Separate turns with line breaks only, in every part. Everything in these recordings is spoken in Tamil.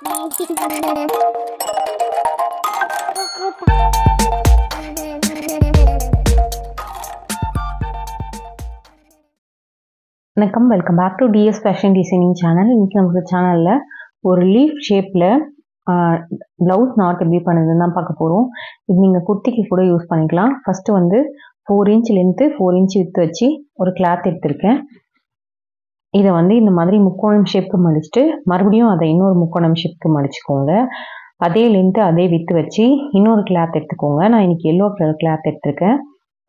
வணக்கம், welcome back to DS fashion designing channel. இன்றைக்கி நம்ம சேனலில் ஒரு லீஃப் ஷேப்பில் ப்ளவுஸ் நாட் எப்படி பண்ணுறதுன்னு தான் பார்க்க போகிறோம். இது நீங்கள் குர்த்திக்கு கூட யூஸ் பண்ணிக்கலாம். ஃபஸ்ட்டு வந்து 4 இன்ச் லென்த்து 4 இன்ச் வித்து வச்சு ஒரு கிளாத் எடுத்திருக்கேன். இதை வந்து இந்த மாதிரி முக்கோணம் ஷேப்புக்கு மடிச்சுட்டு மறுபடியும் அதை இன்னொரு முக்கோணம் ஷேப்புக்கு மடிச்சுக்கோங்க. அதே லென்த்து அதே வித்து வச்சு இன்னொரு கிளாத் எடுத்துக்கோங்க. நான் இன்றைக்கி எல்லோ கலர் கிளாத் எடுத்திருக்கேன்.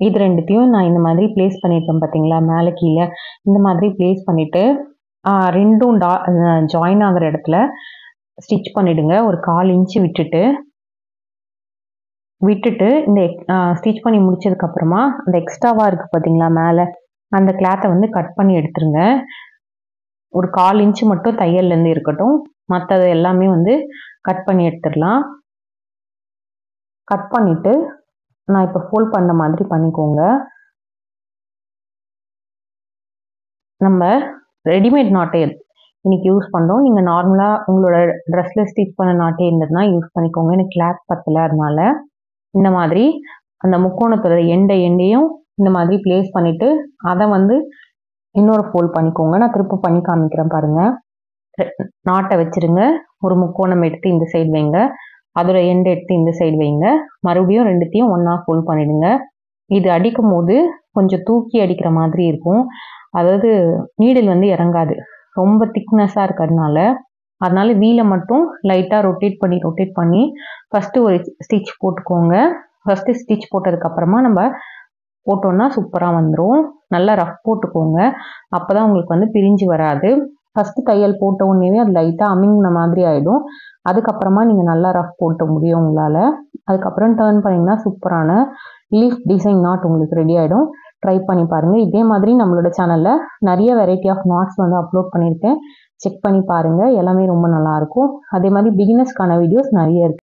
இது ரெண்டுத்தையும் நான் இந்த மாதிரி ப்ளேஸ் பண்ணியிருக்கேன் பார்த்தீங்களா, மேலே கீழே இந்த மாதிரி ப்ளேஸ் பண்ணிவிட்டு ரெண்டும் ஜாயின் ஆகிற இடத்துல ஸ்டிச் பண்ணிவிடுங்க. ஒரு 1/4 இன்ச்சு விட்டுட்டு இந்த ஸ்டிச் பண்ணி முடிச்சதுக்கப்புறமா அந்த எக்ஸ்ட்ராவாக இருக்குது பார்த்தீங்களா மேலே, அந்த கிளாத்தை வந்து கட் பண்ணி எடுத்துருங்க. ஒரு 1/4 இன்ச்சு மட்டும் தையல்லேருந்து இருக்கட்டும், மற்றது எல்லாமே வந்து கட் பண்ணி எடுத்துடலாம். கட் பண்ணிவிட்டு நான் இப்போ ஃபோல்ட் பண்ண மாதிரி பண்ணிக்கோங்க. நம்ம ரெடிமேட் நாட்டை இன்றைக்கி யூஸ் பண்ணுறோம். நீங்கள் நார்மலாக உங்களோட ட்ரெஸ்ஸில் ஸ்டிச் பண்ண நாட்டே இருந்ததுன்னா யூஸ் பண்ணிக்கோங்க. எனக்கு கிளாத் பத்தலை, அதனால இந்த மாதிரி அந்த முக்கோணத்தோட எண்டையும் இந்த மாதிரி ப்ளேஸ் பண்ணிவிட்டு அதை வந்து இன்னொரு ஃபோல்ட் பண்ணிக்கோங்க. நான் திரும்ப பண்ணி காமிக்கிறேன் பாருங்கள். நாட்டை வச்சுருங்க. ஒரு முக்கோணம் எடுத்து இந்த சைடு வைங்க, அதோட எண்டை எடுத்து இந்த சைடு வைங்க. மறுபடியும் ரெண்டுத்தையும் ஒன்றா ஃபோல்ட் பண்ணிவிடுங்க. இது அடிக்கும் போது கொஞ்சம் தூக்கி அடிக்கிற மாதிரி இருக்கும். அதாவது நீடில் வந்து இறங்காது, ரொம்ப திக்னஸாக இருக்கிறதுனால. அதனால வீலை மட்டும் லைட்டாக ரொட்டேட் பண்ணி ஃபஸ்ட்டு ஒரு ஸ்டிச் போட்டுக்கோங்க. ஃபஸ்ட்டு ஸ்டிச் போட்டதுக்கப்புறமா நம்ம போட்டோன்னா சூப்பராக வந்துடும். நல்லா ரஃப் போட்டுக்கோங்க, அப்போ தான் உங்களுக்கு வந்து பிரிஞ்சு வராது. ஃபஸ்ட்டு தையல் போட்ட உடனே அது லைட்டாக அமிங்கின மாதிரி ஆகிடும். அதுக்கப்புறமா நீங்கள் நல்லா ரஃப் போட்ட முடியும் உங்களால். அதுக்கப்புறம் டர்ன் பண்ணிங்கன்னா சூப்பரான லீஃப் டிசைன் நாட் உங்களுக்கு ரெடி ஆகிடும். ட்ரை பண்ணி பாருங்கள். இதே மாதிரி நம்மளோட சேனலில் நிறைய வெரைட்டி ஆஃப் நாட்ஸ் வந்து அப்லோட் பண்ணியிருக்கேன். செக் பண்ணி பாருங்கள், எல்லாமே ரொம்ப நல்லாயிருக்கும். அதே மாதிரி பிகினர்ஸ்க்கான வீடியோஸ் நிறைய இருக்குது.